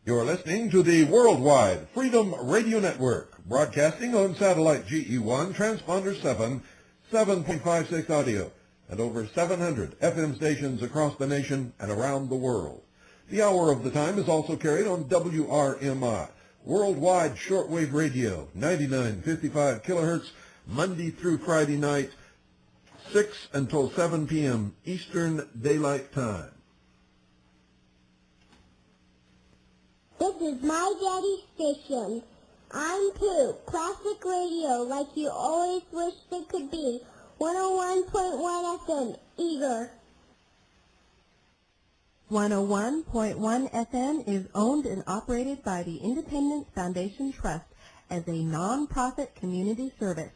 You're listening to the Worldwide Freedom Radio Network, broadcasting on satellite GE1, transponder 7, 7.56 audio, and over 700 FM stations across the nation and around the world. The hour of the time is also carried on WRMI, Worldwide Shortwave Radio, 9955 kilohertz, Monday through Friday night, 6 until 7 p.m. Eastern Daylight Time. This is my daddy's station. I'm Pooh. Classic radio like you always wished it could be. 101.1 FM, Eager. 101.1 FM is owned and operated by the Independence Foundation Trust as a non-profit community service.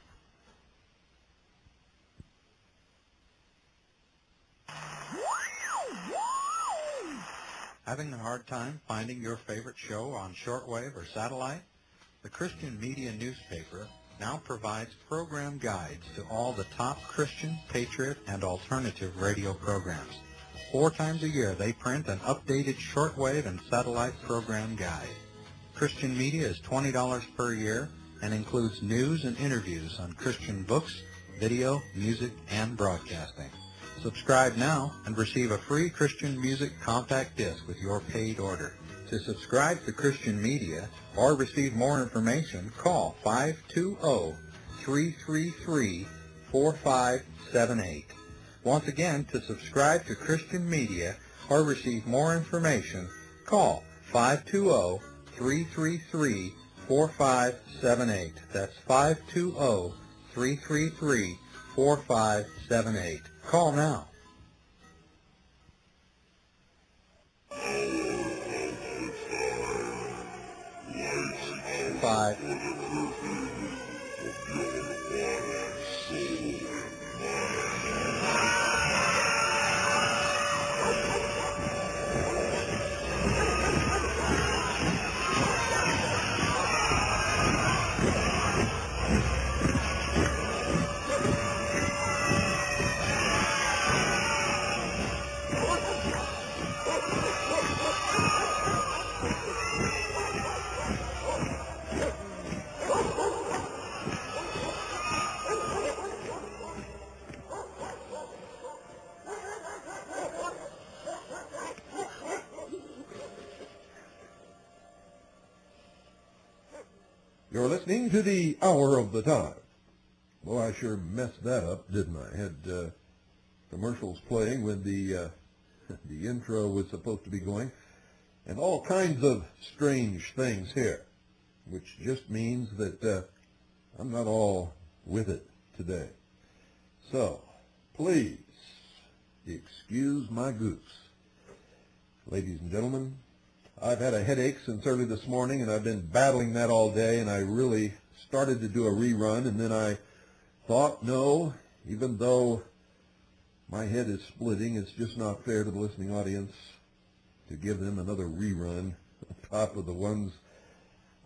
Having a hard time finding your favorite show on shortwave or satellite? The Christian Media newspaper now provides program guides to all the top Christian, patriot, and alternative radio programs. 4 times a year they print an updated shortwave and satellite program guide. Christian Media is $20 per year and includes news and interviews on Christian books, video, music, and broadcasting. Subscribe now and receive a free Christian music compact disc with your paid order. To subscribe to Christian Media or receive more information, call 520-333-4578. Once again, to subscribe to Christian Media or receive more information, call 520-333-4578. That's 520-333-4578. Call now. Five. You're listening to the Hour of the Time. Well, I sure messed that up, didn't I? I had commercials playing when the intro was supposed to be going, and all kinds of strange things here, which just means that I'm not all with it today. So, please excuse my goose. Ladies and gentlemen, I've had a headache since early this morning, and I've been battling that all day, and I really started to do a rerun, and then I thought, no, even though my head is splitting, it's just not fair to the listening audience to give them another rerun on top of the ones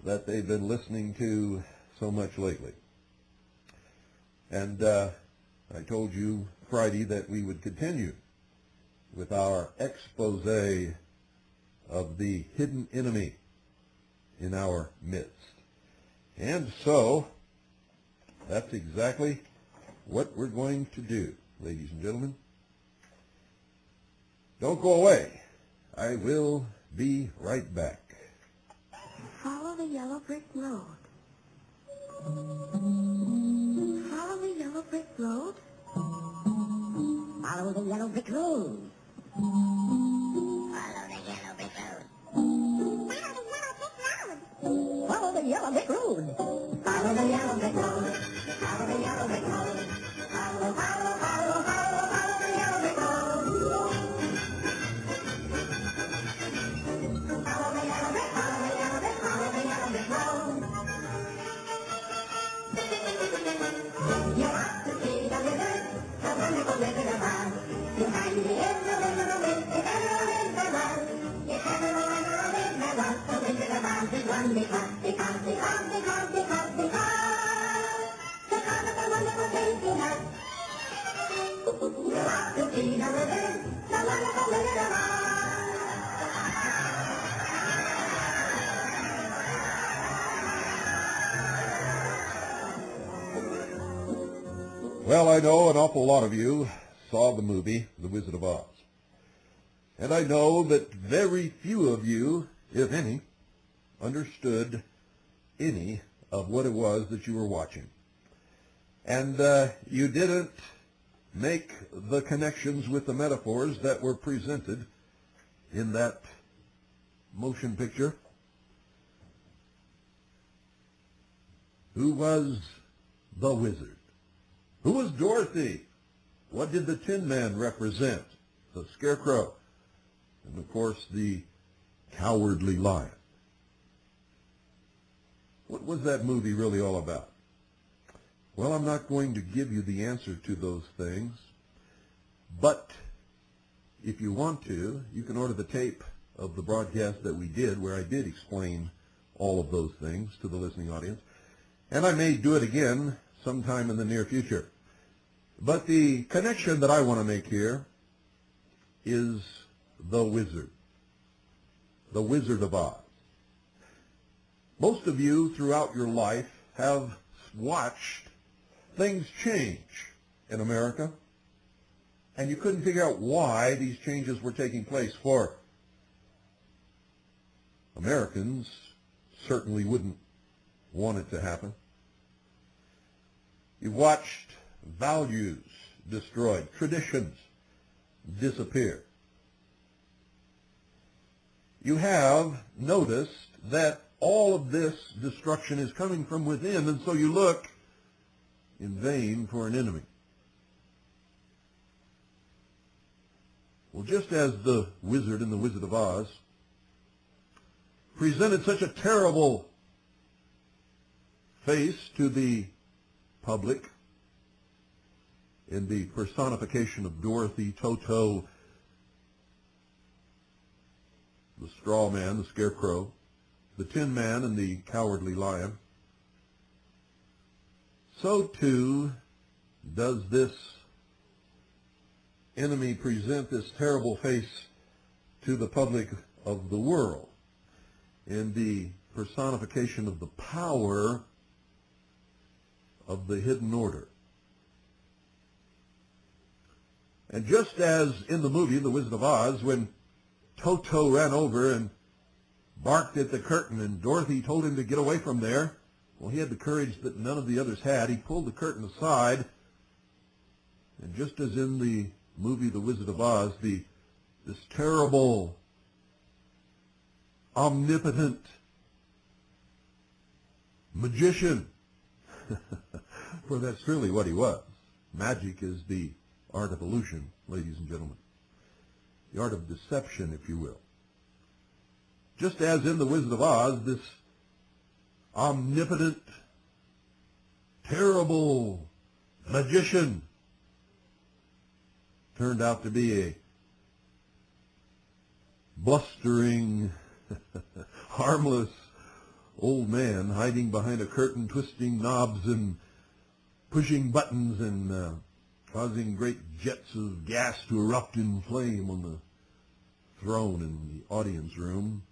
that they've been listening to so much lately. And I told you Friday that we would continue with our expose of the hidden enemy in our midst. And so, that's exactly what we're going to do, ladies and gentlemen. Don't go away. I will be right back. Follow the yellow brick road. Follow the yellow brick road. Follow the yellow brick road. Follow the yellow brick road. Follow the yellow brick road. Follow the yellow brick road. Follow the yellow brick road. Follow, follow, follow, follow, follow the yellow brick road. Follow the yellow brick, follow the yellow brick, follow the yellow brick road. You want to see the river, the wonderful river of Oz. You find the emerald in the emerald of Oz. It's emerald in the Oz. The Wizard of Oz is one because of the wonderful things he has. You want to see the river, the wonderful Wizard of Oz. Well, I know an awful lot of you saw the movie The Wizard of Oz. And I know that very few of you, if any, understood any of what it was that you were watching. And you didn't make the connections with the metaphors that were presented in that motion picture. Who was the wizard? Who was Dorothy? What did the Tin Man represent? The Scarecrow. And of course, the Cowardly Lion. What was that movie really all about? Well, I'm not going to give you the answer to those things, but if you want to, you can order the tape of the broadcast that we did where I did explain all of those things to the listening audience, and I may do it again sometime in the near future. But the connection that I want to make here is the Wizard of Oz. Most of you throughout your life have watched things change in America, and you couldn't figure out why these changes were taking place. For Americans certainly wouldn't want it to happen. You've watched values destroyed, traditions disappear. You have noticed that all of this destruction is coming from within, and so you look in vain for an enemy. Well, just as the wizard in The Wizard of Oz presented such a terrible face to the public in the personification of Dorothy, Toto, the Straw Man, the Scarecrow, the Tin Man, and the Cowardly Lion, so too does this enemy present this terrible face to the public of the world in the personification of the power of the hidden order. And just as in the movie The Wizard of Oz, when Toto ran over and barked at the curtain and Dorothy told him to get away from there, well, he had the courage that none of the others had. He pulled the curtain aside, and just as in the movie The Wizard of Oz, this terrible, omnipotent magician, for that's really what he was. Magic is the art of illusion, ladies and gentlemen. The art of deception, if you will. Just as in The Wizard of Oz, this omnipotent, terrible magician turned out to be a blustering, harmless old man hiding behind a curtain, twisting knobs and pushing buttons and causing great jets of gas to erupt in flame on the throne in the audience room.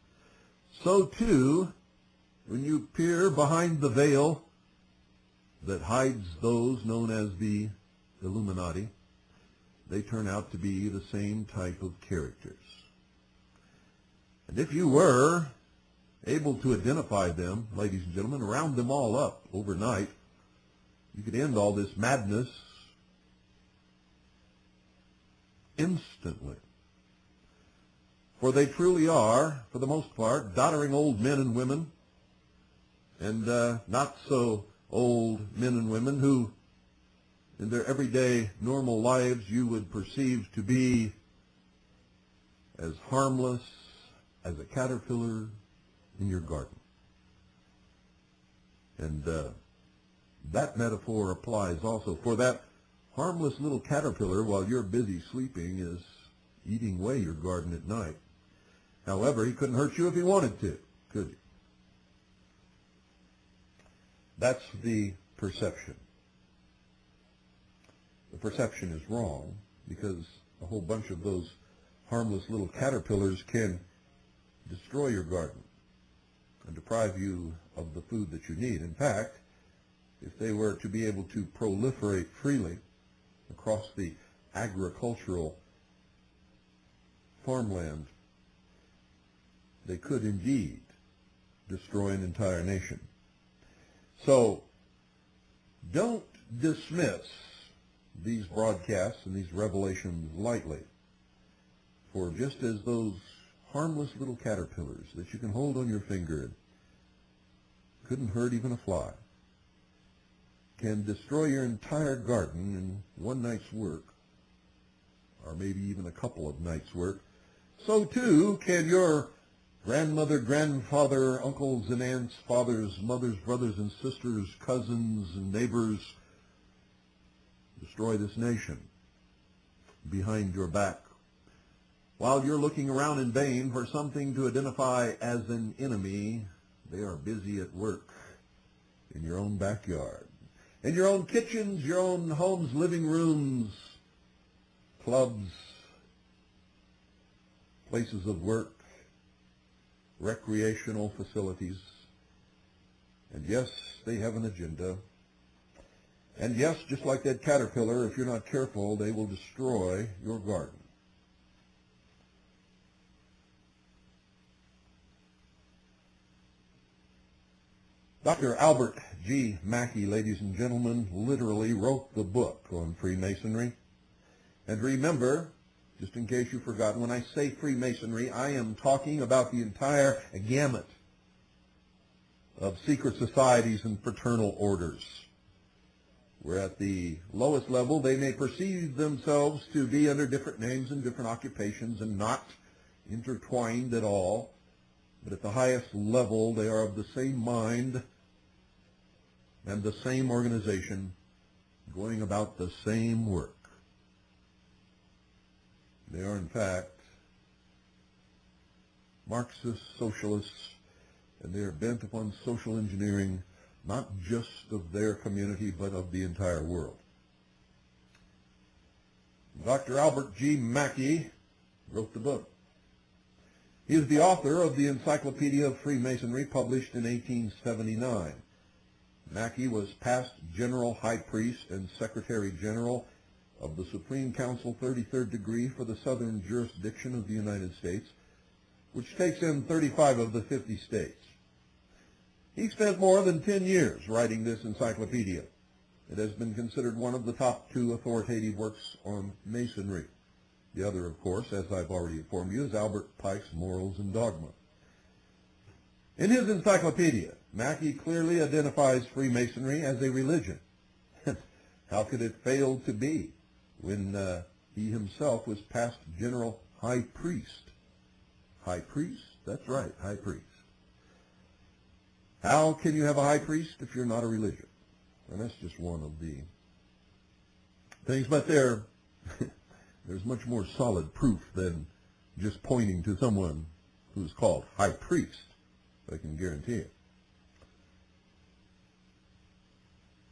So too, when you peer behind the veil that hides those known as the Illuminati, they turn out to be the same type of characters. And if you were able to identify them, ladies and gentlemen, round them all up overnight, you could end all this madness instantly. For they truly are, for the most part, doddering old men and women, and not so old men and women who, in their everyday normal lives, you would perceive to be as harmless as a caterpillar in your garden. And that metaphor applies also, for that harmless little caterpillar, while you're busy sleeping, is eating away your garden at night. However, he couldn't hurt you if he wanted to, could he? That's the perception. The perception is wrong because a whole bunch of those harmless little caterpillars can destroy your garden and deprive you of the food that you need. In fact, if they were to be able to proliferate freely, across the agricultural farmland, they could indeed destroy an entire nation. So don't dismiss these broadcasts and these revelations lightly, for just as those harmless little caterpillars that you can hold on your finger and couldn't hurt even a fly can destroy your entire garden in one night's work, or maybe even a couple of nights' work, so too can your grandmother, grandfather, uncles and aunts, fathers, mothers, brothers and sisters, cousins and neighbors destroy this nation behind your back, while you're looking around in vain for something to identify as an enemy. They are busy at work in your own backyard, in your own kitchens, your own homes, living rooms, clubs, places of work, recreational facilities. And yes, they have an agenda. And yes, just like that caterpillar, if you're not careful, they will destroy your garden. Dr. Albert G. Mackey, ladies and gentlemen, literally wrote the book on Freemasonry. And remember, just in case you've forgotten, when I say Freemasonry, I am talking about the entire gamut of secret societies and fraternal orders, where at the lowest level they may perceive themselves to be under different names and different occupations and not intertwined at all, but at the highest level they are of the same mind and the same organization, going about the same work. They are, in fact, Marxist socialists, and they are bent upon social engineering, not just of their community, but of the entire world. Dr. Albert G. Mackey wrote the book. He is the author of the Encyclopedia of Freemasonry, published in 1879. Mackey was past General High Priest and Secretary General of the Supreme Council 33rd degree for the Southern Jurisdiction of the United States, which takes in 35 of the 50 states. He spent more than 10 years writing this encyclopedia. It has been considered one of the top 2 authoritative works on Masonry. The other, of course, as I've already informed you, is Albert Pike's Morals and Dogma. In his encyclopedia, Mackey clearly identifies Freemasonry as a religion. How could it fail to be when he himself was past General High Priest? High Priest? That's right, High Priest. How can you have a high priest if you're not a religion? And that's just one of the things, but there's much more solid proof than just pointing to someone who's called high priest, I can guarantee it.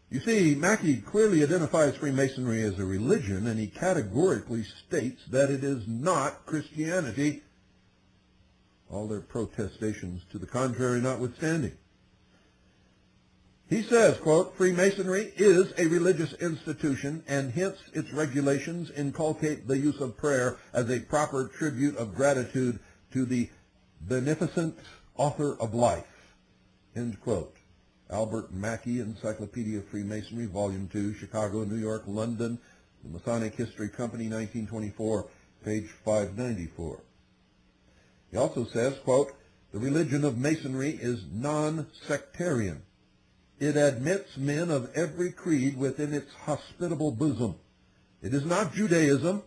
You see, Mackey clearly identifies Freemasonry as a religion, and he categorically states that it is not Christianity, all their protestations to the contrary notwithstanding. He says, quote, Freemasonry is a religious institution, and hence its regulations inculcate the use of prayer as a proper tribute of gratitude to the beneficent author of life, end quote. Albert Mackey, Encyclopedia of Freemasonry, Volume 2, Chicago, New York, London, The Masonic History Company, 1924, page 594. He also says, quote, the religion of Masonry is non-sectarian. It admits men of every creed within its hospitable bosom. It is not Judaism,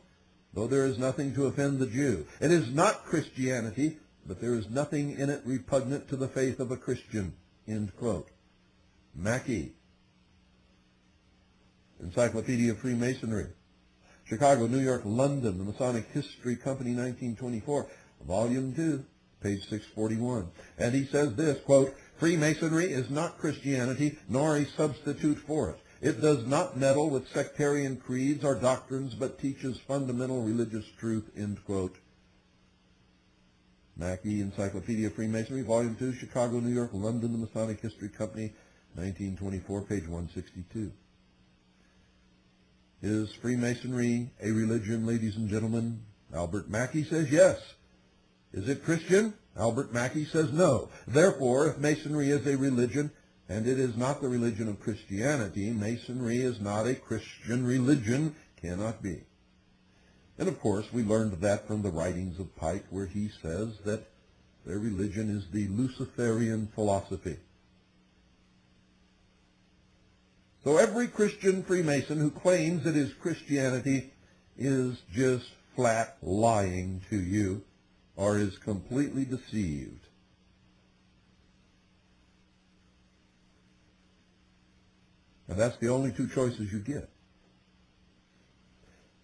though there is nothing to offend the Jew. It is not Christianity, but there is nothing in it repugnant to the faith of a Christian, end quote. Mackey, Encyclopedia of Freemasonry, Chicago, New York, London, The Masonic History Company, 1924, Volume 2, page 641. And he says this, quote, Freemasonry is not Christianity, nor a substitute for it. It does not meddle with sectarian creeds or doctrines, but teaches fundamental religious truth, end quote. Mackey, Encyclopedia of Freemasonry, Volume 2, Chicago, New York, London, The Masonic History Company, 1924, page 162. Is Freemasonry a religion, ladies and gentlemen? Albert Mackey says yes. Is it Christian? Albert Mackey says no. Therefore, if Masonry is a religion, and it is not the religion of Christianity, Masonry is not a Christian religion, cannot be. And of course, we learned that from the writings of Pike, where he says that their religion is the Luciferian philosophy. So every Christian Freemason who claims it is Christianity is just flat lying to you, or is completely deceived. And that's the only two choices you get.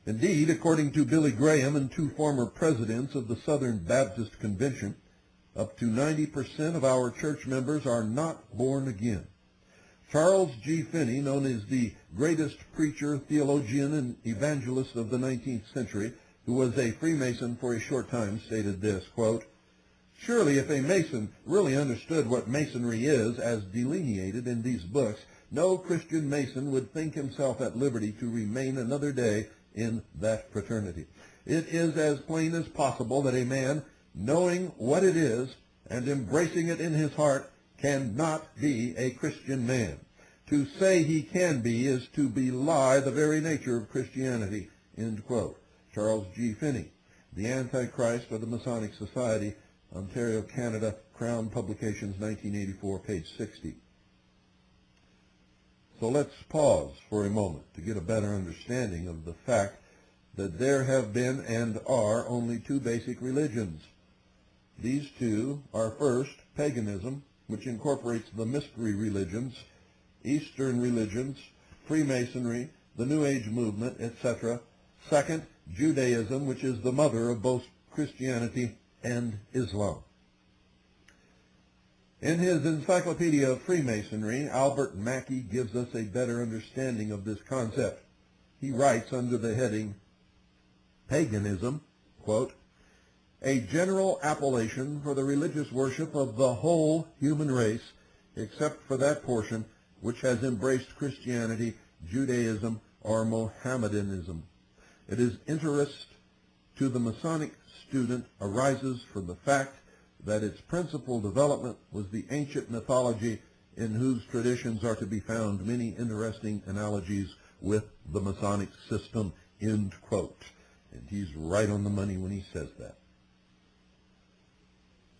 Indeed, according to Billy Graham and two former presidents of the Southern Baptist Convention, up to 90% of our church members are not born again. Charles G. Finney, known as the greatest preacher, theologian, and evangelist of the 19th century, who was a Freemason for a short time, stated this, quote, "Surely if a Mason really understood what Masonry is, as delineated in these books, no Christian Mason would think himself at liberty to remain another day in that fraternity. It is as plain as possible that a man, knowing what it is and embracing it in his heart, cannot be a Christian man. To say he can be is to belie the very nature of Christianity," end quote. Charles G. Finney, The Antichrist of the Masonic Society, Ontario, Canada, Crown Publications, 1984, page 60. So let's pause for a moment to get a better understanding of the fact that there have been and are only two basic religions. These two are, first, paganism, which incorporates the mystery religions, Eastern religions, Freemasonry, the New Age movement, etc. Second, Judaism, which is the mother of both Christianity and Islam. In his Encyclopedia of Freemasonry, Albert Mackey gives us a better understanding of this concept. He writes under the heading, "Paganism," quote, "a general appellation for the religious worship of the whole human race, except for that portion which has embraced Christianity, Judaism, or Mohammedanism. Its interest to the Masonic student arises from the fact that its principal development was the ancient mythology, in whose traditions are to be found many interesting analogies with the Masonic system," end quote. And he's right on the money when he says that.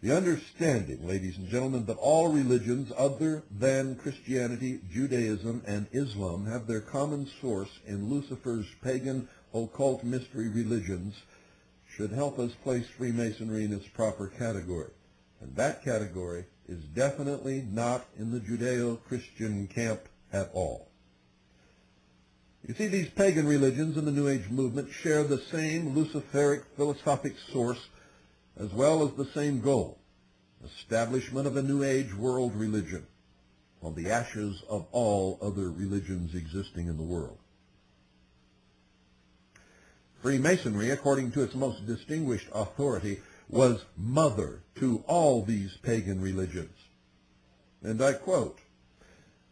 The understanding, ladies and gentlemen, that all religions other than Christianity, Judaism, and Islam have their common source in Lucifer's pagan occult mystery religions should help us place Freemasonry in its proper category. And that category is definitely not in the Judeo-Christian camp at all. You see, these pagan religions and the New Age movement share the same Luciferic philosophic source as well as the same goal, establishment of a New Age world religion on the ashes of all other religions existing in the world. Freemasonry, according to its most distinguished authority, was mother to all these pagan religions. And I quote,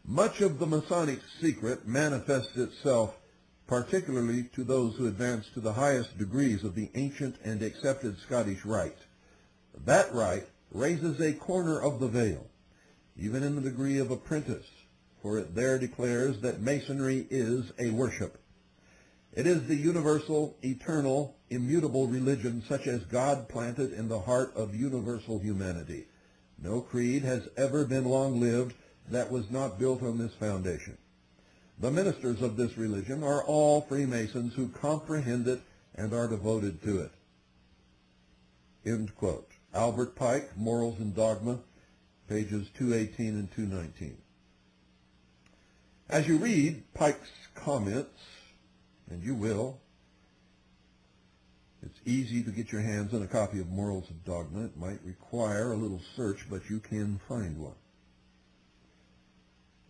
"Much of the Masonic secret manifests itself particularly to those who advance to the highest degrees of the ancient and accepted Scottish rite. That rite raises a corner of the veil, even in the degree of apprentice, for it there declares that Masonry is a worship. It is the universal, eternal, immutable religion such as God planted in the heart of universal humanity. No creed has ever been long-lived that was not built on this foundation. The ministers of this religion are all Freemasons who comprehend it and are devoted to it." End quote. Albert Pike, Morals and Dogma, pages 218 and 219. As you read Pike's comments, and you will, it's easy to get your hands on a copy of Morals and Dogma. It might require a little search, but you can find one.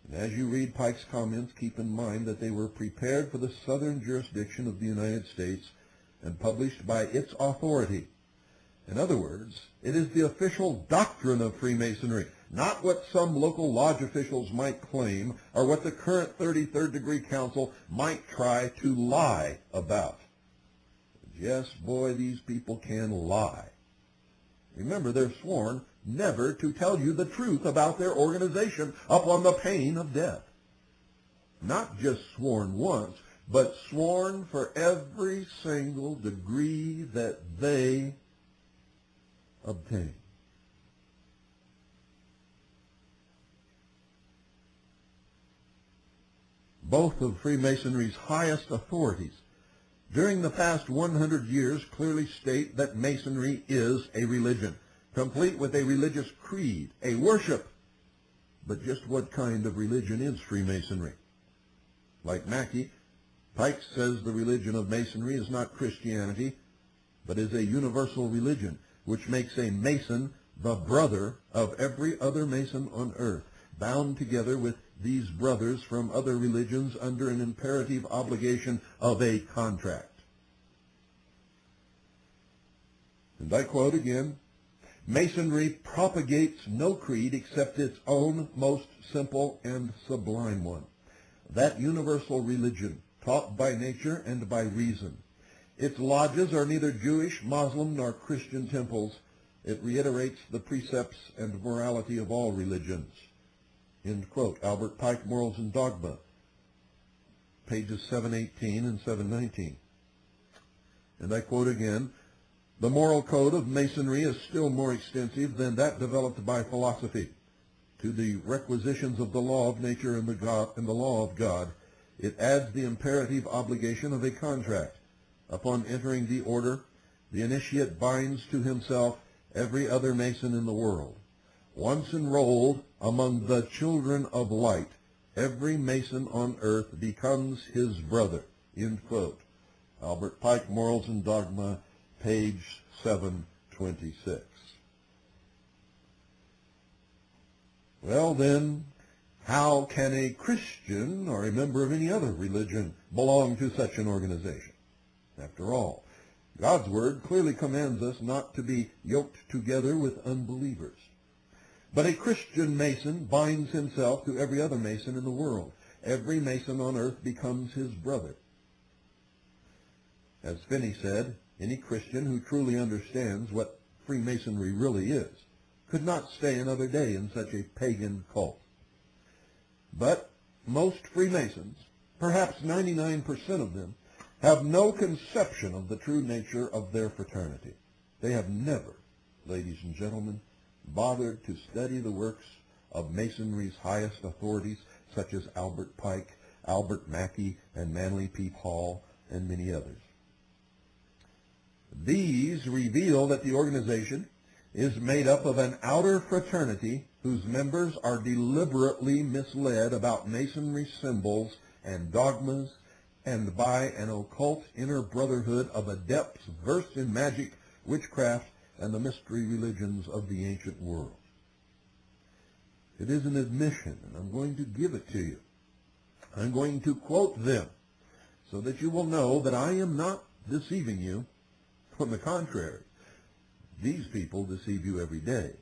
And as you read Pike's comments, keep in mind that they were prepared for the southern jurisdiction of the United States and published by its authority. In other words, it is the official doctrine of Freemasonry, not what some local lodge officials might claim or what the current 33rd degree council might try to lie about. Yes, boy, these people can lie. Remember, they're sworn never to tell you the truth about their organization upon the pain of death. Not just sworn once, but sworn for every single degree that they obtain. Both of Freemasonry's highest authorities during the past 100 years clearly state that Masonry is a religion, complete with a religious creed, a worship. But just what kind of religion is Freemasonry? Like Mackey, Pike says the religion of Masonry is not Christianity, but is a universal religion, which makes a Mason the brother of every other Mason on earth, bound together with these brothers from other religions under an imperative obligation of a contract. And I quote again, Masonry propagates no creed except its own most simple and sublime one, that universal religion taught by nature and by reason. Its lodges are neither Jewish, Muslim, nor Christian temples. It reiterates the precepts and morality of all religions. End quote. Albert Pike, Morals and Dogma, pages 718 and 719. And I quote again, the moral code of Masonry is still more extensive than that developed by philosophy. To the requisitions of the law of nature and the law of God, it adds the imperative obligation of a contract. Upon entering the order, the initiate binds to himself every other Mason in the world. Once enrolled among the children of light, every Mason on earth becomes his brother. End quote. Albert Pike, Morals and Dogma, page 726. Well then, how can a Christian or a member of any other religion belong to such an organization? After all, God's Word clearly commands us not to be yoked together with unbelievers. But a Christian Mason binds himself to every other Mason in the world. Every Mason on earth becomes his brother. As Finney said, any Christian who truly understands what Freemasonry really is could not stay another day in such a pagan cult. But most Freemasons, perhaps 99% of them, have no conception of the true nature of their fraternity. They have never, ladies and gentlemen, bothered to study the works of Masonry's highest authorities, such as Albert Pike, Albert Mackey, and Manly P. Hall, and many others. These reveal that the organization is made up of an outer fraternity whose members are deliberately misled about Masonry symbols and dogmas, and by an occult inner brotherhood of adepts versed in magic, witchcraft, and the mystery religions of the ancient world. It is an admission, and I'm going to give it to you. I'm going to quote them so that you will know that I am not deceiving you. On the contrary, these people deceive you every day.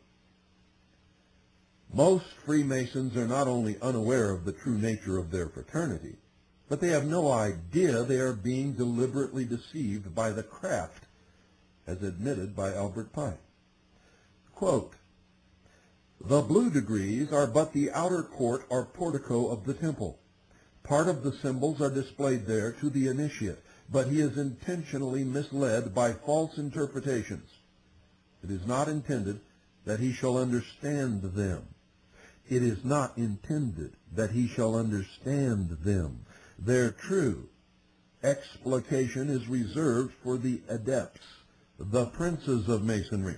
Most Freemasons are not only unaware of the true nature of their fraternity, but they have no idea they are being deliberately deceived by the craft, as admitted by Albert Pike. Quote, the blue degrees are but the outer court or portico of the temple. Part of the symbols are displayed there to the initiate, but he is intentionally misled by false interpretations. It is not intended that he shall understand them. It is not intended that he shall understand them. Their true explication is reserved for the adepts, the princes of Masonry.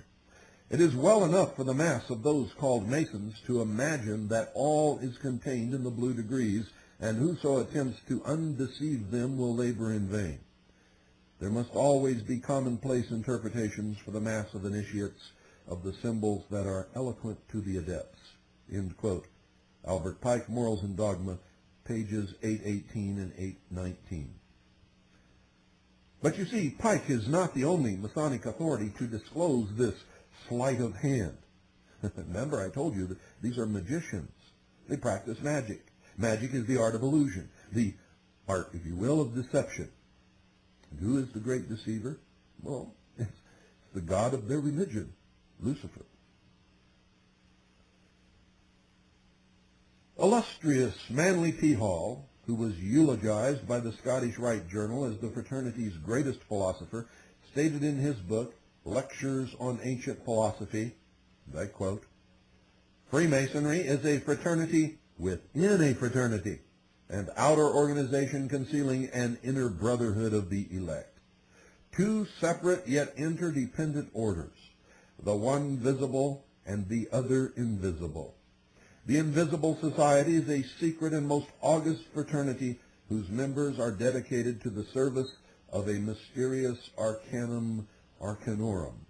It is well enough for the mass of those called Masons to imagine that all is contained in the blue degrees, and whoso attempts to undeceive them will labor in vain. There must always be commonplace interpretations for the mass of initiates of the symbols that are eloquent to the adepts. End quote. Albert Pike, Morals and Dogma, pages 818 and 819. But you see, Pike is not the only Masonic authority to disclose this sleight of hand. Remember, I told you that these are magicians. They practice magic. Magic is the art of illusion, the art, if you will, of deception. And who is the great deceiver? Well, it's the god of their religion, Lucifer. Illustrious Manly P. Hall, who was eulogized by the Scottish Rite Journal as the fraternity's greatest philosopher, stated in his book, Lectures on Ancient Philosophy, and I quote, "Freemasonry is a fraternity within a fraternity, an outer organization concealing an inner brotherhood of the elect. Two separate yet interdependent orders, the one visible and the other invisible. The invisible society is a secret and most august fraternity whose members are dedicated to the service of a mysterious arcanum arcanorum,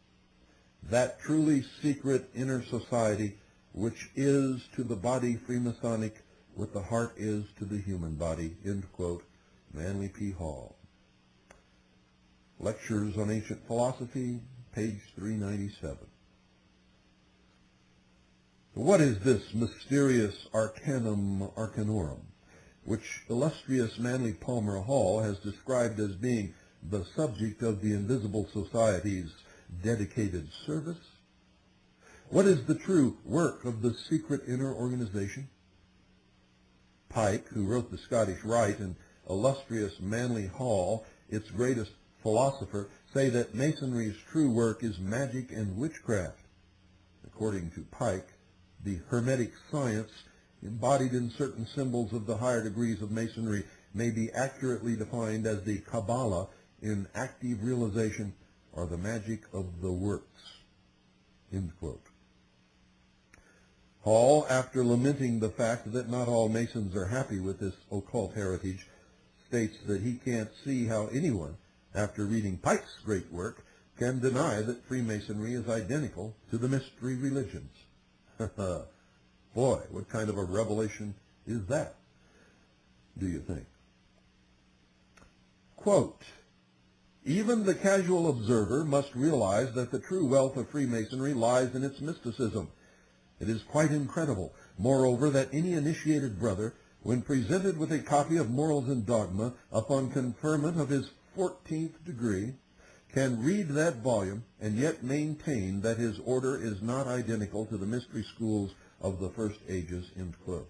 that truly secret inner society which is to the body Freemasonic what the heart is to the human body," end quote, Manly P. Hall. Lectures on Ancient Philosophy, page 397. What is this mysterious arcanum arcanorum, which illustrious Manly Palmer Hall has described as being the subject of the Invisible Society's dedicated service? What is the true work of the secret inner organization? Pike, who wrote the Scottish Rite, and illustrious Manly Hall, its greatest philosopher, say that Masonry's true work is magic and witchcraft. According to Pike, the Hermetic science, embodied in certain symbols of the higher degrees of Masonry, may be accurately defined as the Kabbalah in active realization, or the magic of the works. End quote. Hall, after lamenting the fact that not all Masons are happy with this occult heritage, states that he can't see how anyone, after reading Pike's great work, can deny that Freemasonry is identical to the mystery religions. Boy, what kind of a revelation is that, do you think? Quote, "Even the casual observer must realize that the true wealth of Freemasonry lies in its mysticism. It is quite incredible, moreover, that any initiated brother, when presented with a copy of Morals and Dogma upon conferment of his 14th degree, can read that volume and yet maintain that his order is not identical to the mystery schools of the first ages," end quote.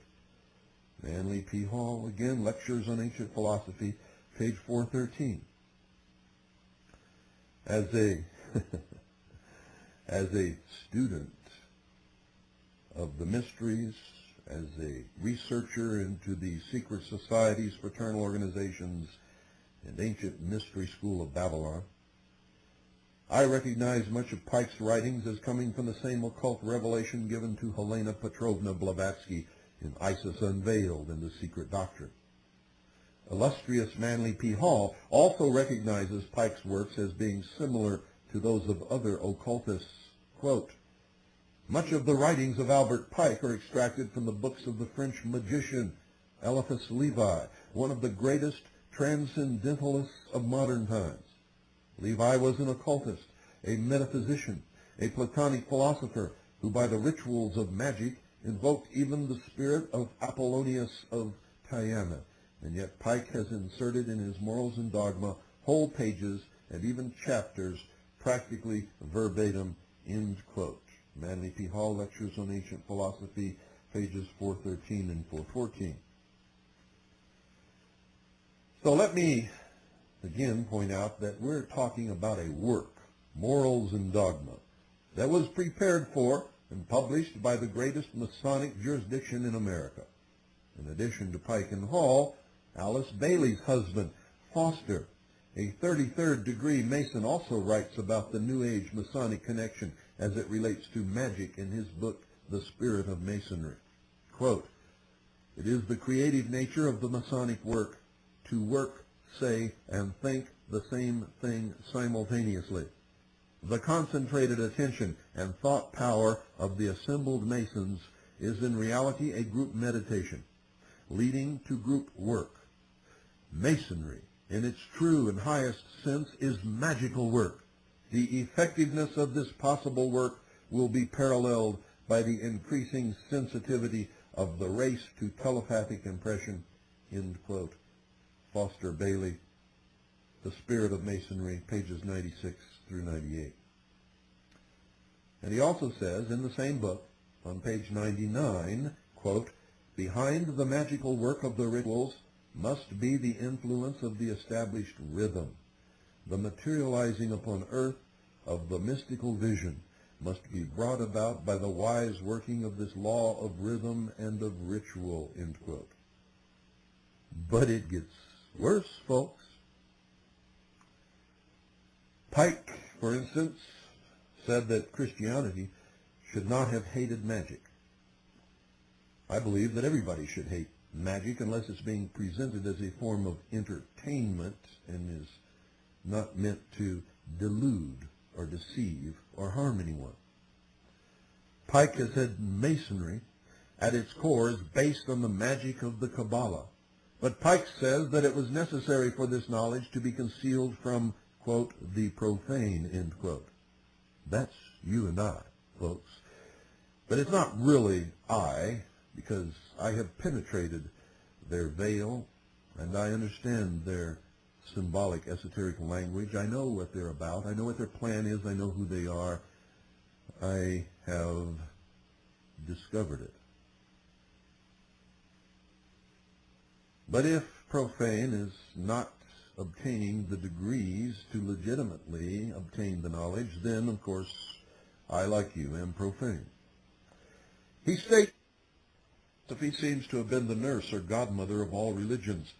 Manly P. Hall, again, Lectures on Ancient Philosophy, page 413. As a student of the mysteries, as a researcher into the secret societies, fraternal organizations, and ancient mystery school of Babylon, I recognize much of Pike's writings as coming from the same occult revelation given to Helena Petrovna Blavatsky in Isis Unveiled and the Secret Doctrine. Illustrious Manly P. Hall also recognizes Pike's works as being similar to those of other occultists. Quote, "Much of the writings of Albert Pike are extracted from the books of the French magician Eliphas Levi, one of the greatest transcendentalists of modern times. Levi was an occultist, a metaphysician, a Platonic philosopher, who by the rituals of magic invoked even the spirit of Apollonius of Tyana, and yet Pike has inserted in his Morals and Dogma whole pages and even chapters practically verbatim," end quote. Manly P. Hall, Lectures on Ancient Philosophy, pages 413 and 414. So let me again point out that we're talking about a work, Morals and Dogma, that was prepared for and published by the greatest Masonic jurisdiction in America. In addition to Pike and Hall, Alice Bailey's husband, Foster, a 33rd degree Mason, also writes about the New Age Masonic connection as it relates to magic in his book, The Spirit of Masonry. Quote, "It is the creative nature of the Masonic work to work, say, and think the same thing simultaneously. The concentrated attention and thought power of the assembled Masons is in reality a group meditation, leading to group work. Masonry in its true and highest sense, is magical work. The effectiveness of this possible work will be paralleled by the increasing sensitivity of the race to telepathic impression, end quote. Foster Bailey, The Spirit of Masonry, pages 96 through 98. And he also says in the same book, on page 99, quote, behind the magical work of the rituals must be the influence of the established rhythm. The materializing upon earth of the mystical vision must be brought about by the wise working of this law of rhythm and of ritual, end quote. But it gets worse, folks. Pike, for instance, said that Christianity should not have hated magic. I believe that everybody should hate magic unless it's being presented as a form of entertainment and is not meant to delude or deceive or harm anyone. Pike has said Masonry at its core is based on the magic of the Kabbalah. But Pike says that it was necessary for this knowledge to be concealed from, quote, the profane, end quote. That's you and I, folks. But it's not really I, because I have penetrated their veil, and I understand their symbolic, esoteric language. I know what they're about. I know what their plan is. I know who they are. I have discovered it. But if profane is not obtaining the degrees to legitimately obtain the knowledge, then, of course, I, like you, am profane. He states that he seems to have been the nurse or godmother of all religions,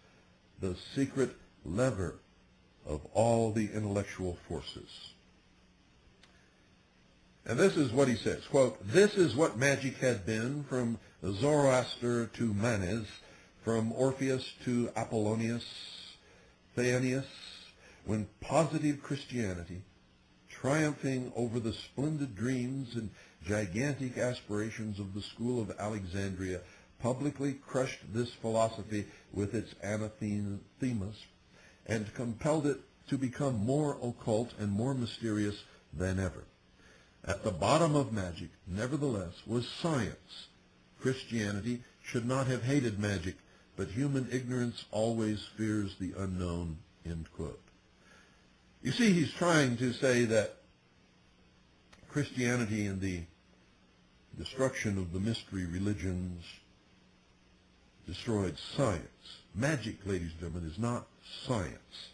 the secret lever of all the intellectual forces. And this is what he says, quote, this is what magic had been from Zoroaster to Manes, from Orpheus to Apollonius, Theanius, when positive Christianity, triumphing over the splendid dreams and gigantic aspirations of the school of Alexandria, publicly crushed this philosophy with its anathemas and compelled it to become more occult and more mysterious than ever. At the bottom of magic, nevertheless, was science. Christianity should not have hated magic, but human ignorance always fears the unknown, end quote. You see, he's trying to say that Christianity and the destruction of the mystery religions destroyed science. Magic, ladies and gentlemen, is not science.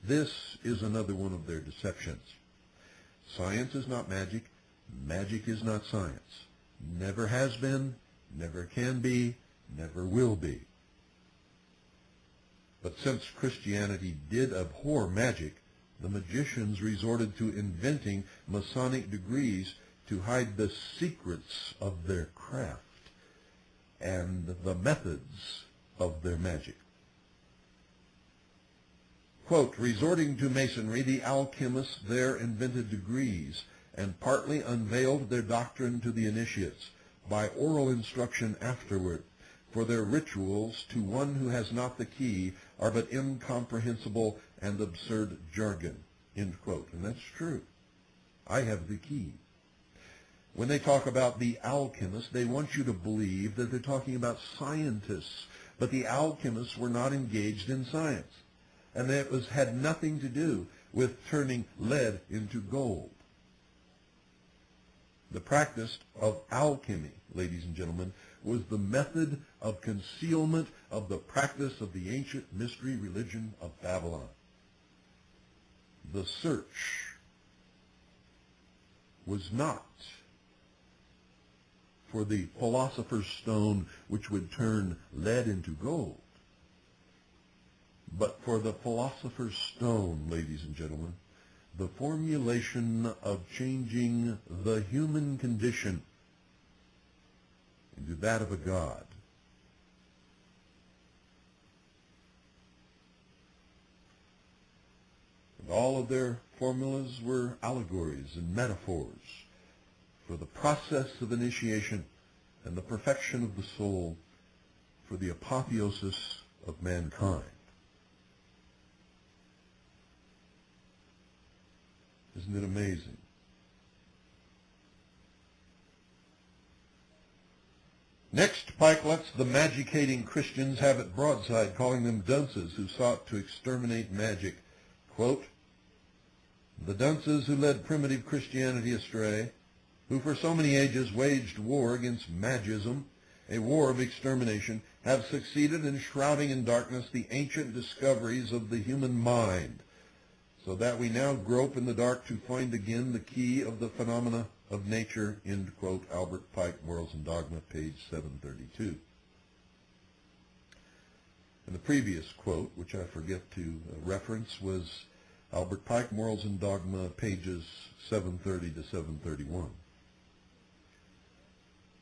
This is another one of their deceptions. Science is not magic. Magic is not science. Never has been, never can be, never will be. But since Christianity did abhor magic, the magicians resorted to inventing Masonic degrees to hide the secrets of their craft and the methods of their magic. Quote, resorting to Masonry, the alchemists there invented degrees and partly unveiled their doctrine to the initiates by oral instruction afterward, for their rituals to one who has not the key are but incomprehensible and absurd jargon, end quote. And that's true. I have the key. When they talk about the alchemists, they want you to believe that they're talking about scientists, but the alchemists were not engaged in science, and that had nothing to do with turning lead into gold. The practice of alchemy, ladies and gentlemen, was the method of concealment of the practice of the ancient mystery religion of Babylon. The search was not for the philosopher's stone which would turn lead into gold, but for the philosopher's stone, ladies and gentlemen, the formulation of changing the human condition into that of a god. And all of their formulas were allegories and metaphors for the process of initiation and the perfection of the soul, for the apotheosis of mankind. Isn't it amazing? Next, Pike lets the magicating Christians have it broadside, calling them dunces who sought to exterminate magic. Quote, "The dunces who led primitive Christianity astray, who for so many ages waged war against magism, a war of extermination, have succeeded in shrouding in darkness the ancient discoveries of the human mind, so that we now grope in the dark to find again the key of the phenomena of nature," end quote, Albert Pike, Morals and Dogma, page 732. And the previous quote, which I forget to reference, was Albert Pike, Morals and Dogma, pages 730 to 731.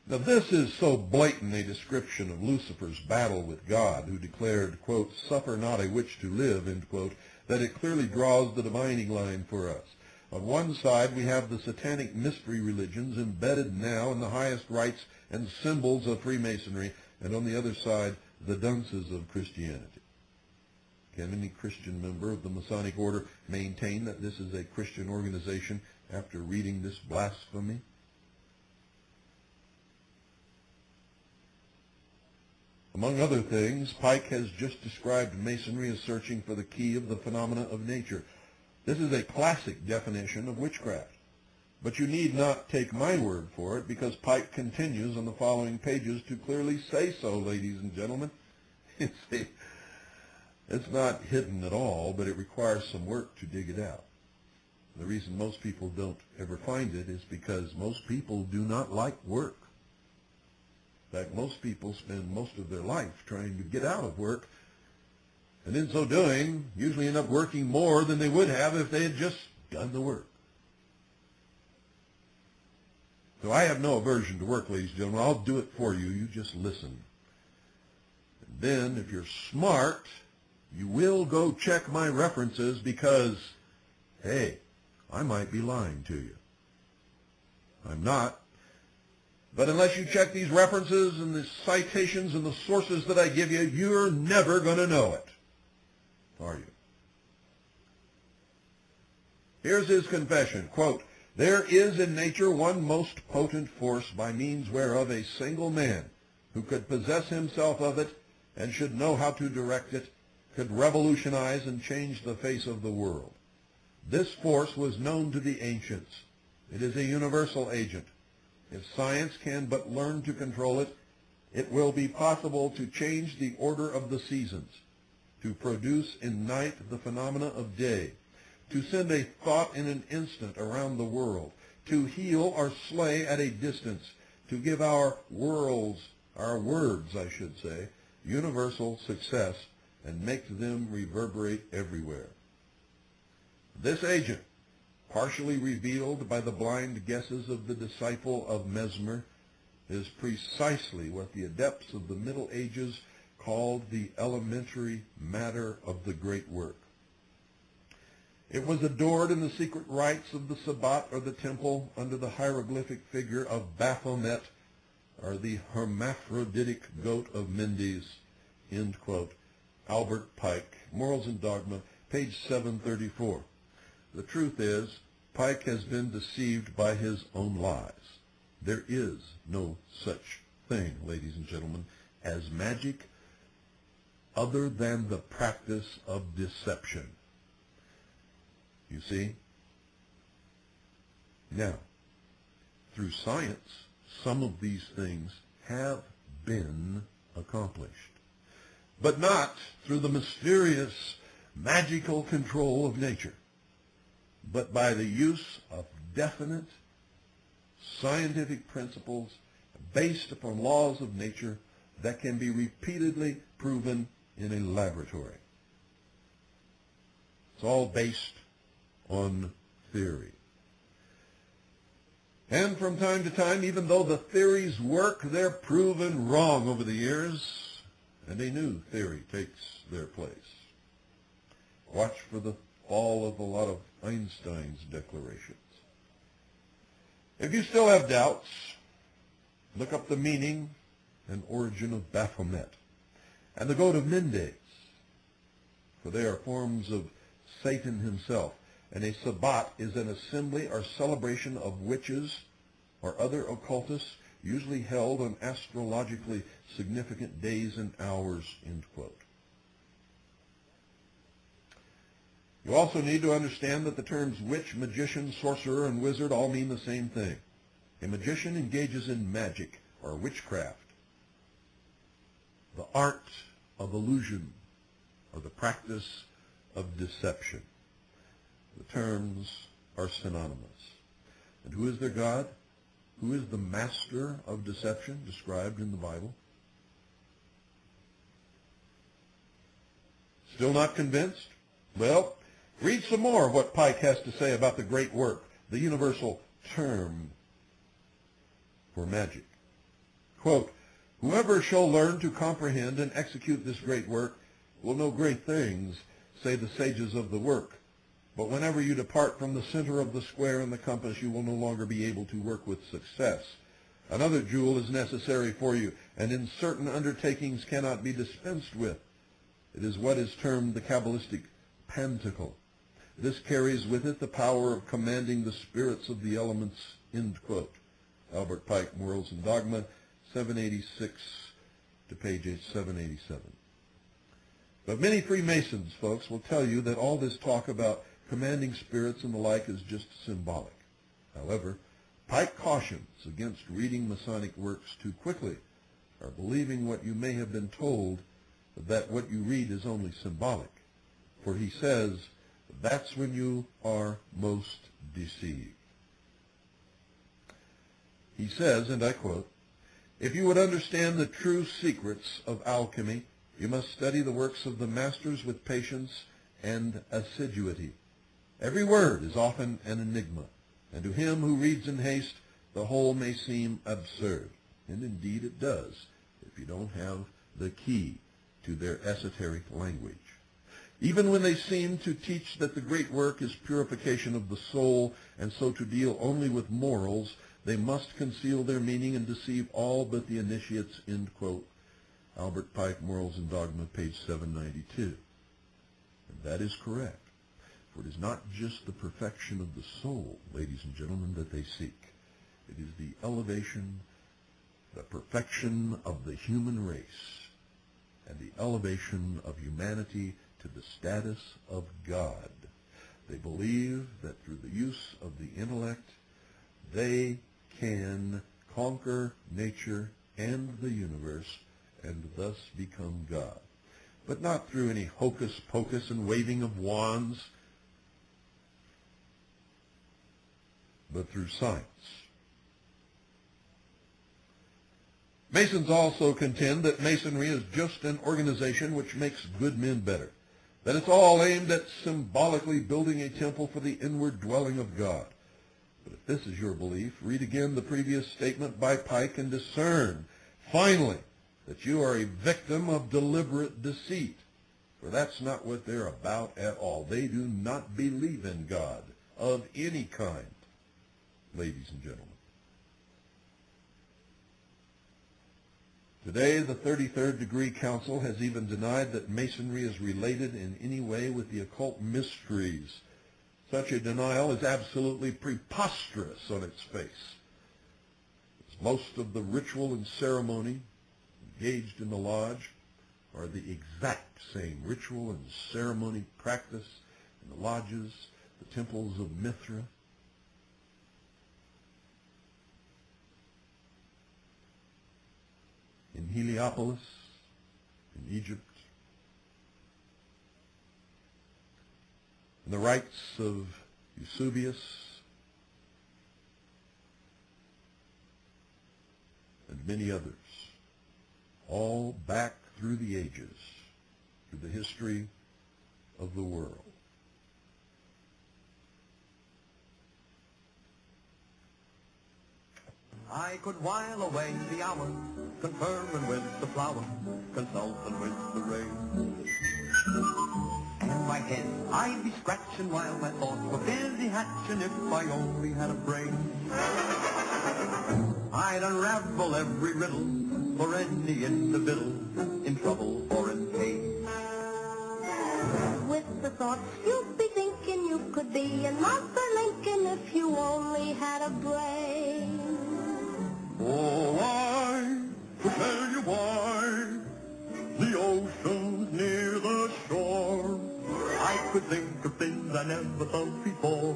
Now this is so blatant a description of Lucifer's battle with God, who declared, quote, "Suffer not a witch to live," end quote, that it clearly draws the dividing line for us. On one side, we have the satanic mystery religions embedded now in the highest rites and symbols of Freemasonry, and on the other side, the dunces of Christianity. Can any Christian member of the Masonic order maintain that this is a Christian organization after reading this blasphemy? Among other things, Pike has just described Masonry as searching for the key of the phenomena of nature. This is a classic definition of witchcraft. But you need not take my word for it, because Pike continues on the following pages to clearly say so, ladies and gentlemen. It's not hidden at all, but it requires some work to dig it out. The reason most people don't ever find it is because most people do not like work. In fact, most people spend most of their life trying to get out of work, and in so doing, usually end up working more than they would have if they had just done the work. So I have no aversion to work, ladies and gentlemen. I'll do it for you. You just listen. And then, if you're smart, you will go check my references because, hey, I might be lying to you. I'm not. But unless you check these references and the citations and the sources that I give you, you're never going to know it, are you? Here's his confession, quote, "There is in nature one most potent force by means whereof a single man, who could possess himself of it and should know how to direct it, could revolutionize and change the face of the world. This force was known to the ancients. It is a universal agent. If science can but learn to control it, it will be possible to change the order of the seasons, to produce in night the phenomena of day, to send a thought in an instant around the world, to heal or slay at a distance, to give our words, universal success, and make them reverberate everywhere. This agent, partially revealed by the blind guesses of the disciple of Mesmer, is precisely what the adepts of the Middle Ages called the elementary matter of the great work. It was adored in the secret rites of the Sabbat or the temple under the hieroglyphic figure of Baphomet, or the hermaphroditic goat of Mendes," end quote. Albert Pike, Morals and Dogma, page 734. The truth is, Pike has been deceived by his own lies. There is no such thing, ladies and gentlemen, as magic other than the practice of deception. You see? Now, through science, some of these things have been accomplished, but not through the mysterious, magical control of nature, but by the use of definite scientific principles based upon laws of nature that can be repeatedly proven in a laboratory. It's all based on theory. And from time to time, even though the theories work, they're proven wrong over the years, and a new theory takes their place. Watch for the fall of a lot of Einstein's declarations. If you still have doubts, look up the meaning and origin of Baphomet and the goat of Mendes, for they are forms of Satan himself, and a sabbat is an assembly or celebration of witches or other occultists, usually held on astrologically significant days and hours, end quote. You also need to understand that the terms witch, magician, sorcerer, and wizard all mean the same thing. A magician engages in magic or witchcraft, the art of illusion, or the practice of deception. The terms are synonymous. And who is their God? Who is the master of deception described in the Bible? Still not convinced? Well, read some more of what Pike has to say about the great work, the universal term for magic. Quote, "Whoever shall learn to comprehend and execute this great work will know great things, say the sages of the work. But whenever you depart from the center of the square and the compass, you will no longer be able to work with success. Another jewel is necessary for you, and in certain undertakings cannot be dispensed with. It is what is termed the Kabbalistic pantacle. This carries with it the power of commanding the spirits of the elements," end quote. Albert Pike, Morals and Dogma, 786 to page 787. But many Freemasons, folks, will tell you that all this talk about commanding spirits and the like is just symbolic. However, Pike cautions against reading Masonic works too quickly, or believing what you may have been told that what you read is only symbolic. For he says, that's when you are most deceived. He says, and I quote, "If you would understand the true secrets of alchemy, you must study the works of the masters with patience and assiduity. Every word is often an enigma, and to him who reads in haste, the whole may seem absurd." And indeed it does, if you don't have the key to their esoteric language. Even when they seem to teach that the great work is purification of the soul, and so to deal only with morals, they must conceal their meaning and deceive all but the initiates, end quote. Albert Pike, Morals and Dogma, page 792. And that is correct. For it is not just the perfection of the soul, ladies and gentlemen, that they seek. It is the elevation, the perfection of the human race, and the elevation of humanity to the status of God. They believe that through the use of the intellect, they can conquer nature and the universe and thus become God. But not through any hocus pocus and waving of wands, but through science. Masons also contend that Masonry is just an organization which makes good men better, that it's all aimed at symbolically building a temple for the inward dwelling of God. But if this is your belief, read again the previous statement by Pike and discern, finally, that you are a victim of deliberate deceit. For that's not what they're about at all. They do not believe in God of any kind, ladies and gentlemen. Today, the 33rd Degree Council has even denied that Masonry is related in any way with the occult mysteries. Such a denial is absolutely preposterous on its face, as most of the ritual and ceremony engaged in the lodge are the exact same ritual and ceremony practiced in the lodges, the temples of Mithra, in Heliopolis, in Egypt, and the rites of Eusebius, and many others, all back through the ages, through the history of the world. I could while away the hours, conferring with the flowers, consulting with the rain. In my head I'd be scratching while my thoughts were busy hatching if I only had a brain. I'd unravel every riddle for any individual in trouble or in pain. With the thoughts you'd be thinking you could be you're not for Lincoln if you only had a brain. Oh, I will tell you why. The ocean's near the shore. I could think of things I never thought before.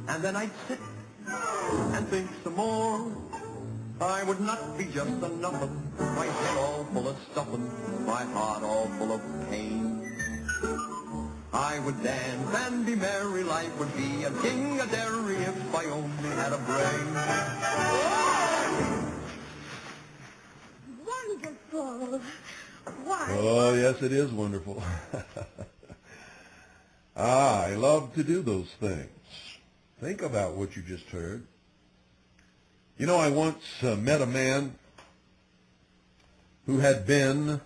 And then I'd sit and think some more. I would not be just a numbin', my head all full of stuffin', my heart all full of pain. I would dance and be merry, life would be a king a dairy if I only had a brain. Wonderful. Why? Oh, yes, it is wonderful. I love to do those things. Think about what you just heard. You know, I once met a man who had been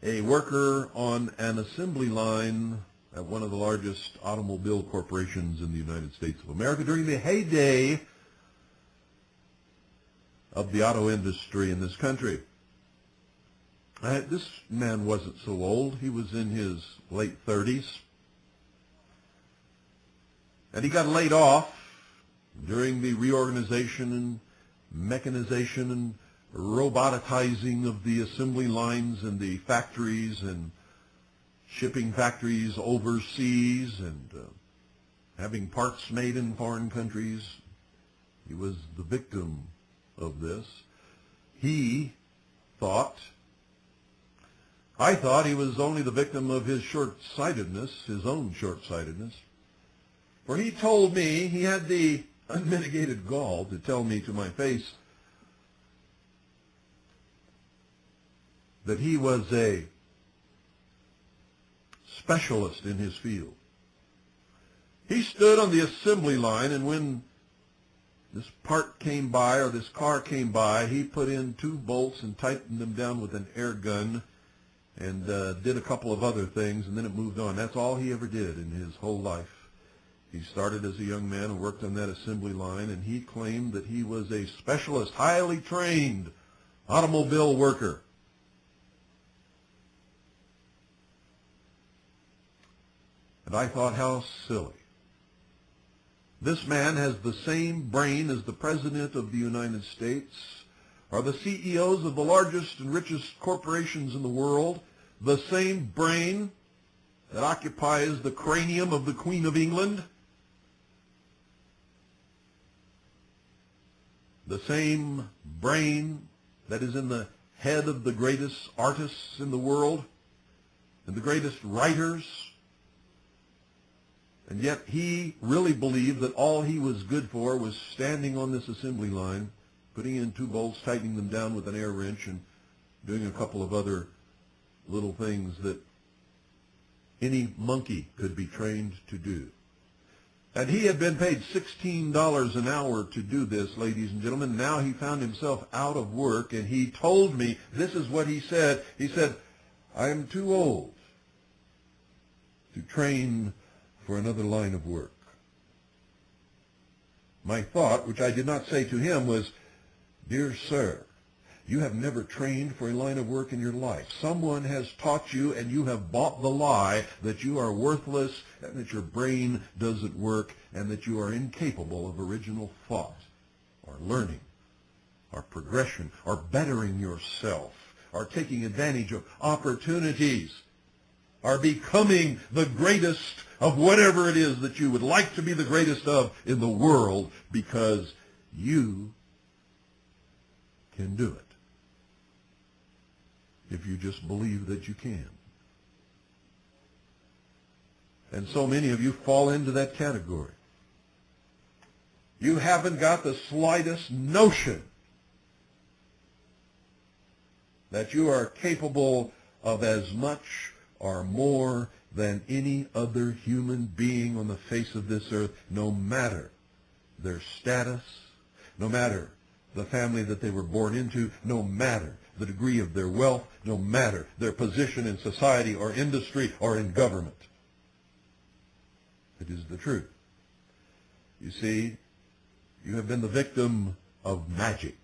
a worker on an assembly line at one of the largest automobile corporations in the United States of America during the heyday of the auto industry in this country. This man wasn't so old. He was in his late 30s. And he got laid off during the reorganization and mechanization and robotizing of the assembly lines and the factories and shipping factories overseas and having parts made in foreign countries. He was the victim of this. I thought he was only the victim of his short-sightedness, his own short-sightedness. For he told me, he had the unmitigated gall to tell me to my face that he was a specialist in his field. He stood on the assembly line, and when this part came by, or this car came by, he put in 2 bolts and tightened them down with an air gun and did a couple of other things, and then it moved on. That's all he ever did in his whole life. He started as a young man and worked on that assembly line, and he claimed that he was a specialist, highly trained automobile worker. And I thought, how silly. This man has the same brain as the President of the United States, or the CEOs of the largest and richest corporations in the world, the same brain that occupies the cranium of the Queen of England, the same brain that is in the head of the greatest artists in the world and the greatest writers. And yet he really believed that all he was good for was standing on this assembly line, putting in 2 bolts, tightening them down with an air wrench, and doing a couple of other little things that any monkey could be trained to do. And he had been paid $16 an hour to do this, ladies and gentlemen. Now he found himself out of work, and he told me, this is what he said. He said, I am too old to train for another line of work. My thought, which I did not say to him, was, dear sir, you have never trained for a line of work in your life. Someone has taught you, and you have bought the lie that you are worthless, and that your brain doesn't work, and that you are incapable of original thought, or learning, or progression, or bettering yourself, or taking advantage of opportunities, or becoming the greatest of whatever it is that you would like to be the greatest of in the world, because you can do it. If you just believe that you can. And so many of you fall into that category. You haven't got the slightest notion that you are capable of as much or more than any other human being on the face of this earth, no matter their status, no matter the family that they were born into, no matter the degree of their wealth, no matter their position in society or industry or in government. It is the truth. You see, you have been the victim of magic.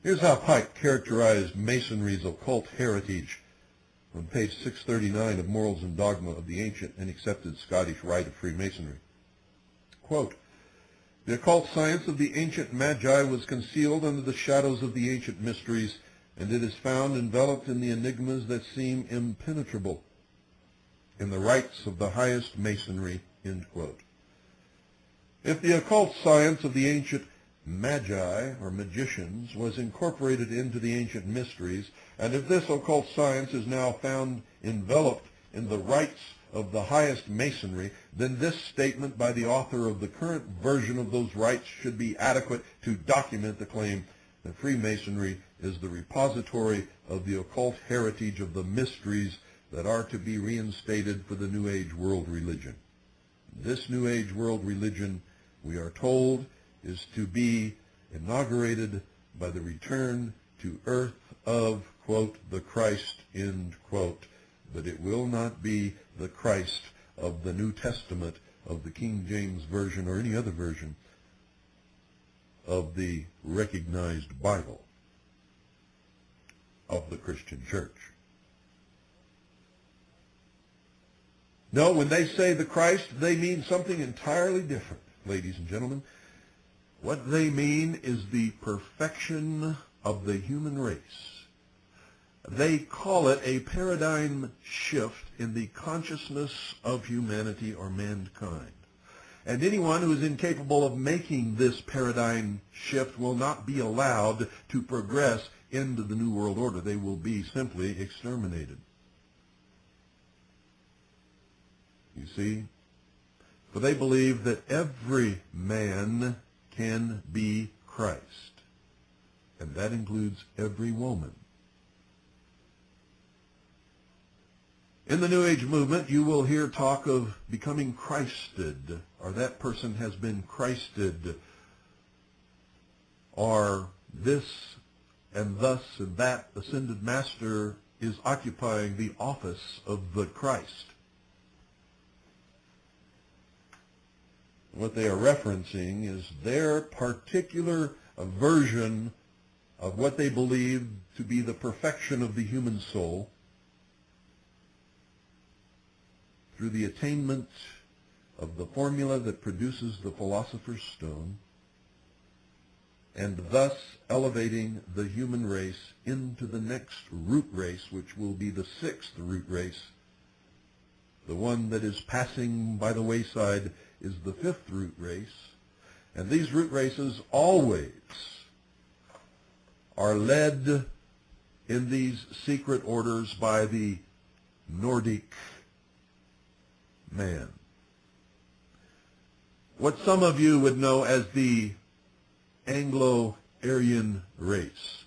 Here's how Pike characterized Masonry's occult heritage on page 639 of Morals and Dogma of the Ancient and Accepted Scottish Rite of Freemasonry. Quote, "The occult science of the ancient magi was concealed under the shadows of the ancient mysteries, and it is found enveloped in the enigmas that seem impenetrable in the rites of the highest masonry," end quote. If the occult science of the ancient magi, or magicians, was incorporated into the ancient mysteries, and if this occult science is now found enveloped in the rites of the highest masonry, then this statement by the author of the current version of those rites should be adequate to document the claim that Freemasonry is the repository of the occult heritage of the mysteries that are to be reinstated for the New Age world religion. This New Age world religion, we are told, is to be inaugurated by the return to earth of, quote, the Christ, end quote, but it will not be the Christ of the New Testament, of the King James Version, or any other version of the recognized Bible of the Christian Church. No, when they say the Christ, they mean something entirely different, ladies and gentlemen. What they mean is the perfection of the human race. They call it a paradigm shift in the consciousness of humanity or mankind. And anyone who is incapable of making this paradigm shift will not be allowed to progress into the New World Order. They will be simply exterminated. You see? For they believe that every man can be Christ, and that includes every woman. In the New Age movement, you will hear talk of becoming Christed, or that person has been Christed, or this and thus and that ascended master is occupying the office of the Christ. What they are referencing is their particular version of what they believe to be the perfection of the human soul through the attainment of the formula that produces the philosopher's stone, and thus elevating the human race into the next root race, which will be the sixth root race. The one that is passing by the wayside is the fifth root race, and these root races always are led in these secret orders by the Nordic man. What some of you would know as the Anglo-Aryan race.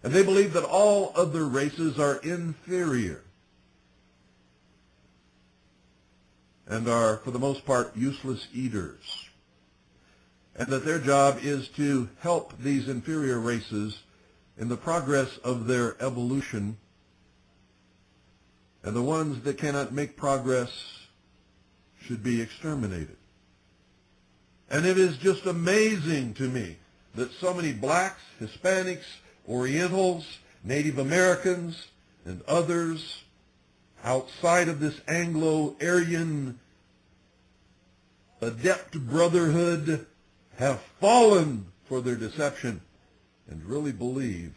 And they believe that all other races are inferior and are, for the most part, useless eaters, and that their job is to help these inferior races in the progress of their evolution, and the ones that cannot make progress should be exterminated. And it is just amazing to me that so many blacks, Hispanics, Orientals, Native Americans, and others outside of this Anglo-Aryan adept brotherhood have fallen for their deception and really believe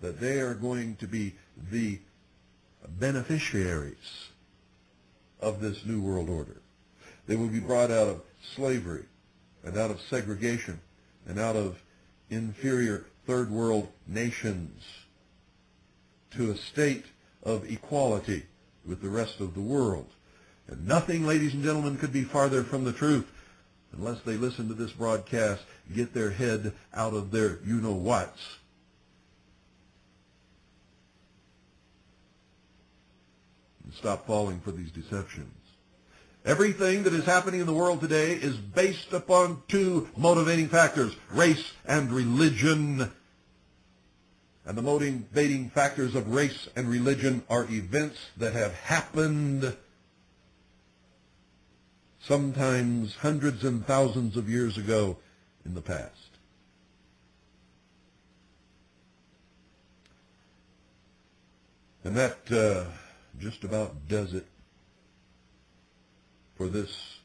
that they are going to be the beneficiaries of this New World Order. They will be brought out of slavery and out of segregation and out of inferior third world nations to a state of equality with the rest of the world. And nothing, ladies and gentlemen, could be farther from the truth unless they listen to this broadcast, get their head out of their you-know-whats, and stop falling for these deceptions. Everything that is happening in the world today is based upon two motivating factors, race and religion. And the motivating factors of race and religion are events that have happened sometimes hundreds and thousands of years ago in the past. And that just about does it for this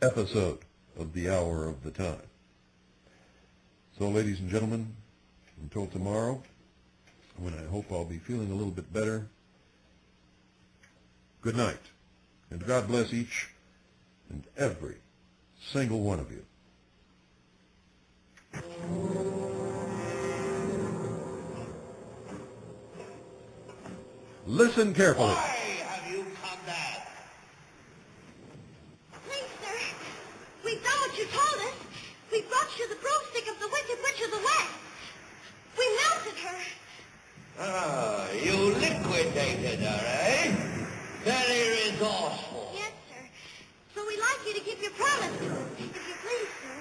episode of the Hour of the Time. So, ladies and gentlemen, until tomorrow, when I hope I'll be feeling a little bit better, good night, and God bless each and every single one of you. Listen carefully. Why have you come back? Please, sir, we've done what you told us. We brought you the broomstick of the Wicked Witch of the West. We melted her. Ah, you liquidated her, eh? Very resourceful. Yes, sir. So we'd like you to keep your promise to us, if you please, sir.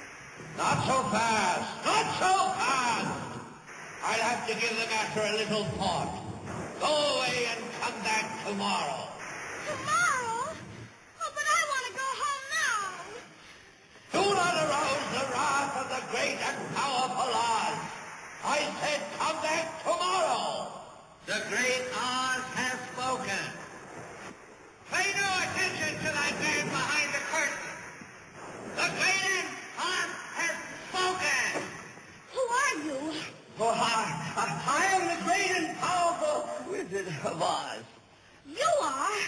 Not so fast. Not so fast. I'll have to give the matter a little thought. Go away and come back tomorrow. Tomorrow? Oh, but I want to go home now. Do not arouse the wrath of the great and powerful Oz. I said come back tomorrow. The great Oz has spoken. Pay no attention to that man behind the curtain. The great Oz has spoken. Who are you? Oh, I am the great and powerful Wizard of Oz. You are?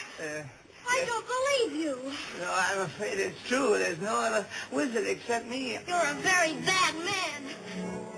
I don't believe you. No, I'm afraid it's true. There's no other wizard except me. You're a very bad man.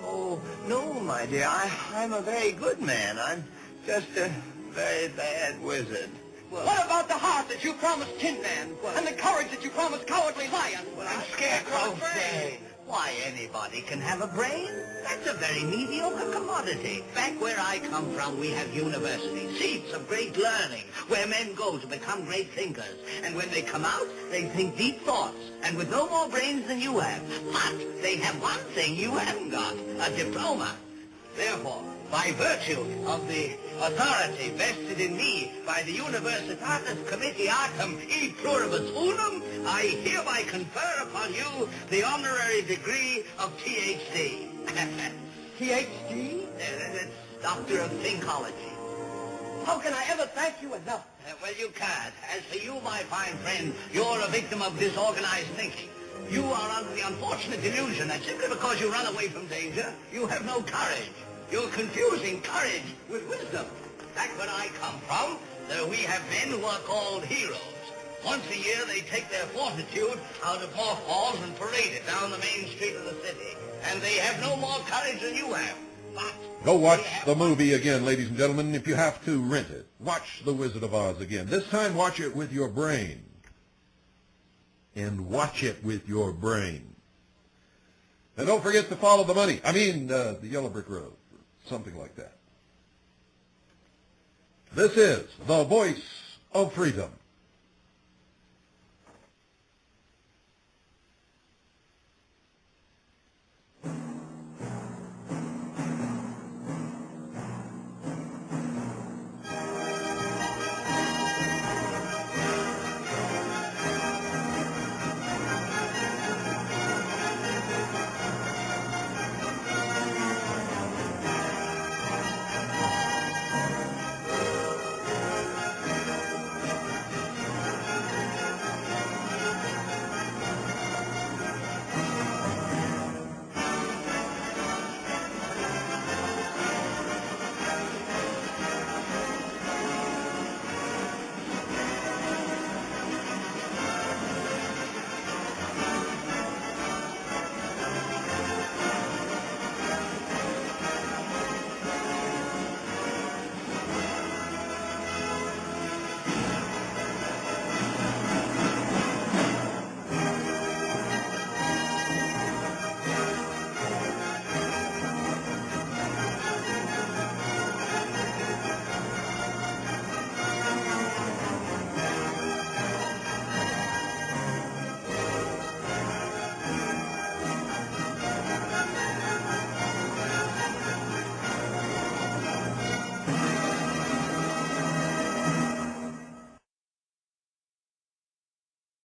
Oh, no, my dear. I'm a very good man. I'm just a very bad wizard. Well, What about the heart that you promised Tin Man? And the courage that you promised Cowardly Lion? I'm Scarecrow Brain. Why, anybody can have a brain. That's a very mediocre commodity. Back where I come from, we have universities, seats of great learning, where men go to become great thinkers. And when they come out, they think deep thoughts, and with no more brains than you have. But they have one thing you haven't got, a diploma. Therefore, by virtue of the authority vested in me by the Universitatis Comitiatum e Pluribus Unum, I hereby confer upon you the honorary degree of Ph.D. PhD? That's Doctor of Thinkology. How can I ever thank you enough? Well, you can't. As for you, my fine friend, you're a victim of disorganized thinking. You are under the unfortunate delusion that simply because you run away from danger, you have no courage. You're confusing courage with wisdom. Back where I come from, we have men who are called heroes. Once a year, they take their fortitude out of mothballs and parade it down the main street of the city. And they have no more courage than you have. But Go watch the movie again, ladies and gentlemen. If you have to, rent it. Watch The Wizard of Oz again. This time, watch it with your brain. And watch it with your brain. And don't forget to follow the money. The Yellow Brick Road. Something like that. This is the voice of freedom.